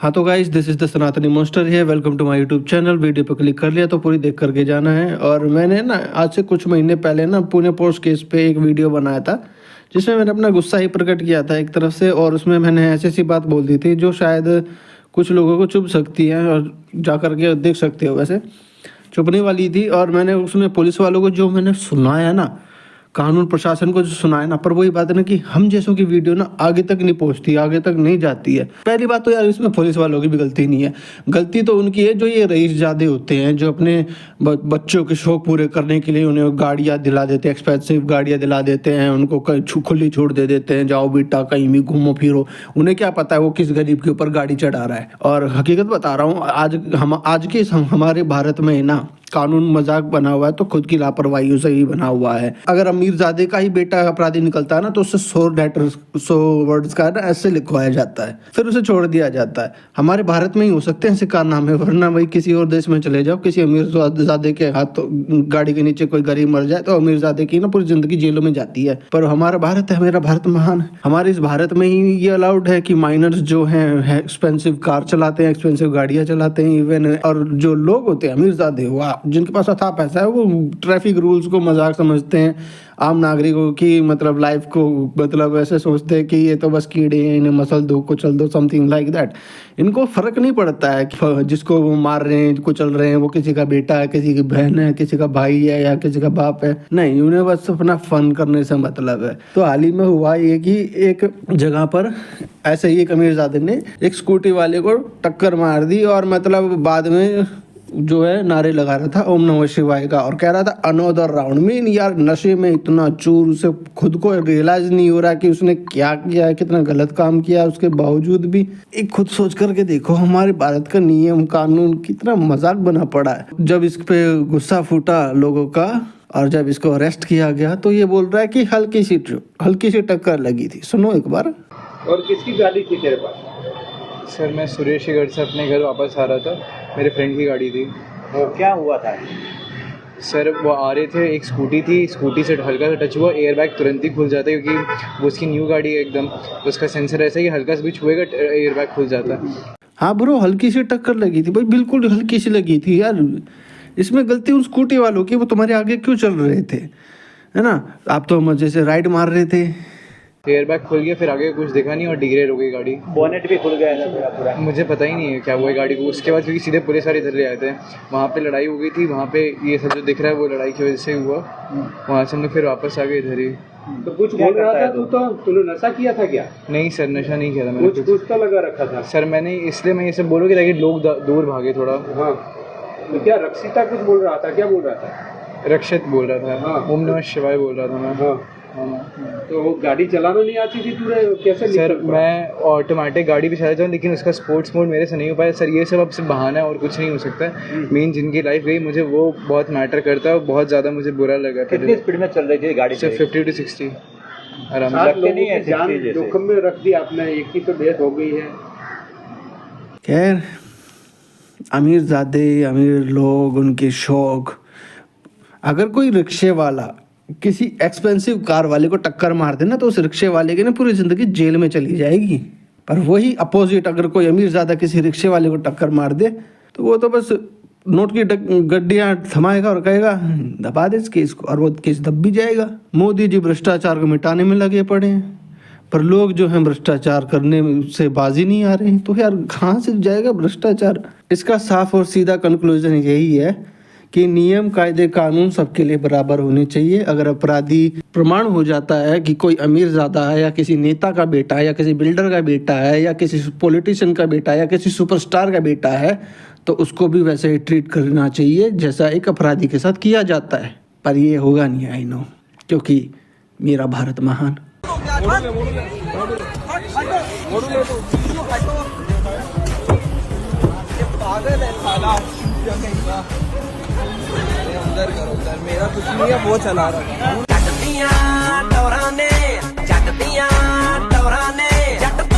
हाँ तो guys, this is the Sanatani monster है। Welcome to my YouTube channel. Video पर क्लिक कर लिया तो पूरी देख करके जाना है। और मैंने ना आज से कुछ महीने पहले ना पुणे पोस्ट केस पे एक वीडियो बनाया था जिसमें मैंने अपना गुस्सा ही प्रकट किया था एक तरफ से, और उसमें मैंने ऐसी सी बात बोल दी थी जो शायद कुछ लोगों को चुभ सकती है और जा करके देख सकते हो, वैसे चुभने वाली थी। और मैंने उसमें पुलिस वालों को जो मैंने सुनाया ना, कानून प्रशासन को जो सुनाया ना, पर वही बात है ना कि हम जैसों की वीडियो ना आगे तक नहीं पहुंचती, आगे तक नहीं जाती है। पहली बात तो यार इसमें पुलिस वालों की भी गलती नहीं है, गलती तो उनकी है जो ये रईसजादे होते हैं, जो अपने बच्चों के शौक पूरे करने के लिए उन्हें गाड़ियाँ दिला देते हैं, एक्सपेंसिव गाड़ियाँ दिला देते हैं, उनको खुली छूट दे देते हैं, जाओ बेटा कहीं भी घूमो फिरो। उन्हें क्या पता है वो किस गरीब के ऊपर गाड़ी चढ़ा रहा है। और हकीकत बता रहा हूँ, आज के हमारे भारत में ना कानून मजाक बना हुआ है तो खुद की लापरवाही से ही बना हुआ है। अगर अमीरजादे का ही बेटा अपराधी निकलता है ना तो उससे 100 वर्ड्स का ना ऐसे लिखवाया जाता है, फिर उसे छोड़ दिया जाता है। हमारे भारत में ही हो सकते हैं ऐसे कारनामे, वरना भाई किसी और देश में चले जाओ, किसी अमीरजादे के हाथ गाड़ी के नीचे कोई गरीब मर जाए तो अमीरजादे की ना पूरी जिंदगी जेलों में जाती है। पर हमारा भारत है, मेरा भारत महान है। हमारे इस भारत में ही ये अलाउड है कि माइनर्स जो हैं एक्सपेंसिव कार चलाते हैं, एक्सपेंसिव गाड़ियाँ चलाते हैं इवन। और जो लोग होते हैं अमीरजादे, वाह, जिनके पास अथाह पैसा है, वो ट्रैफिक रूल्स को मजाक समझते हैं, आम नागरिकों की मतलब लाइफ को मतलब ऐसे सोचते हैं कि ये तो बस कीड़े हैं, इन्हें मसल दो कुचल दो, समथिंग लाइक दैट। इनको फर्क नहीं पड़ता है कि जिसको वो मार रहे हैं कुचल रहे हैं वो किसी का बेटा है, किसी की बहन है, किसी का भाई है या किसी का बाप है। नहीं, उन्हें बस अपना फन करने से मतलब है। तो हाल ही में हुआ ये कि एक जगह पर ऐसे ही एक अमीरजादे ने एक स्कूटी वाले को टक्कर मार दी, और मतलब बाद में जो है नारे लगा रहा था ओम नमः शिवाय का, और कह रहा था अनोदर राउंड में। यार नशे में इतना चूर, उसे खुद को रियलाइज नहीं हो रहा कि उसने क्या किया है, कितना गलत काम किया। उसके बावजूद भी एक खुद सोच करके देखो हमारे भारत का नियम कानून कितना मजाक बना पड़ा है। जब इस पे गुस्सा फूटा लोगों का और जब इसको अरेस्ट किया गया तो ये बोल रहा है कि हल्की सी टक्कर लगी थी। सुनो एक बार। और किसकी गाड़ी थी तेरे पास? सर मैं सुरेश के घर से अपने घर वापस आ रहा था, मेरे फ्रेंड की गाड़ी थी। तो क्या हुआ था? सर वो आ रहे थे, एक स्कूटी थी, स्कूटी से हल्का सा टच हुआ, एयर बैग तुरंत ही खुल जाता है क्योंकि वो उसकी न्यू गाड़ी है एकदम, उसका सेंसर ऐसा है कि हल्का सा भी छुएगा एयर बैग खुल जाता है। हाँ ब्रो, हल्की सी टक्कर लगी थी भाई, बिल्कुल हल्की सी लगी थी यार। इसमें गलती उन स्कूटी वालों की, वो तुम्हारे आगे क्यों चल रहे थे, है ना? आप तो मजे से राइड मार रहे थे, एयर बैग खुल गया, फिर आगे कुछ दिखा नहीं और डिग्रेड हो गई गाड़ी। बोनेट भी खुल गया है पूरा? मुझे पता ही नहीं है क्या हुआ है गाड़ी को। उसके बाद क्योंकि सीधे पुलिस वाले इधर ले आए थे, वहाँ पे लड़ाई हो गई थी, वहाँ पे ये सब जो दिख रहा है वो लड़ाई की वजह से हुआ। वहाँ से हम लोग फिर वापस आ गए इधर ही। तो कुछ बोल रहा था तू, तो तूने नशा किया था क्या? नहीं सर, नशा नहीं किया था मैंने। कुछ तो लगा रखा था सर मैंने, इसलिए मैं ये सब बोलूँ कि ताकि लोग दूर भागे थोड़ा। हाँ, तो क्या रक्षिता कुछ बोल रहा था? क्या बोल रहा था? रक्षित बोल रहा था। हाँ। ओम नमः शिवाय बोल रहा था मैं। हाँ। तो वो गाड़ी चलाना नहीं आती थी तुझे? कैसे? सर मैं ऑटोमेटिक गाड़ी भी चलाता हूँ लेकिन उसका स्पोर्ट्स मोड मेरे से नहीं हो पाया सर। ये सब अब सिर्फ बहाना है और कुछ नहीं हो सकता है। मेन जिनकी लाइफ गई मुझे वो बहुत मैटर करता है, बहुत ज़्यादा मुझे बुरा लगा। कितनी स्पीड में चल रही थी गाड़ी? सर 50 to 60 आराम से। लोगों की जान जोखिम में रख दी आपने, एक की तो डेथ हो गई है। खैर, अमीरजादे, अमीर लोग, उनके शौक। अगर कोई रिक्शे वाला किसी एक्सपेंसिव कार वाले को टक्कर मार दे ना तो उस रिक्शे वाले की ना पूरी जिंदगी जेल में चली जाएगी। पर वही अपोजिट, अगर कोई अमीरजादा किसी रिक्शे वाले को टक्कर मार दे तो वो तो बस नोट की गड्डियाँ थमाएगा और कहेगा दबा दे इस केस को, और वो केस दब भी जाएगा। मोदी जी भ्रष्टाचार को मिटाने में लगे पड़े हैं, पर लोग जो हैं भ्रष्टाचार करने से बाजी नहीं आ रहे हैं। तो यार कहाँ से जाएगा भ्रष्टाचार? इसका साफ और सीधा कंक्लूजन यही है कि नियम कायदे कानून सबके लिए बराबर होने चाहिए। अगर अपराधी प्रमाण हो जाता है कि कोई अमीरजादा है या किसी नेता का बेटा है या किसी बिल्डर का बेटा है या किसी पॉलिटिशियन का बेटा है या किसी सुपरस्टार का बेटा है तो उसको भी वैसे ही ट्रीट करना चाहिए जैसा एक अपराधी के साथ किया जाता है। पर ये होगा नहीं, आई नो, क्योंकि मेरा भारत महान। मेरा कुछ नहीं है, वो चला रहा है।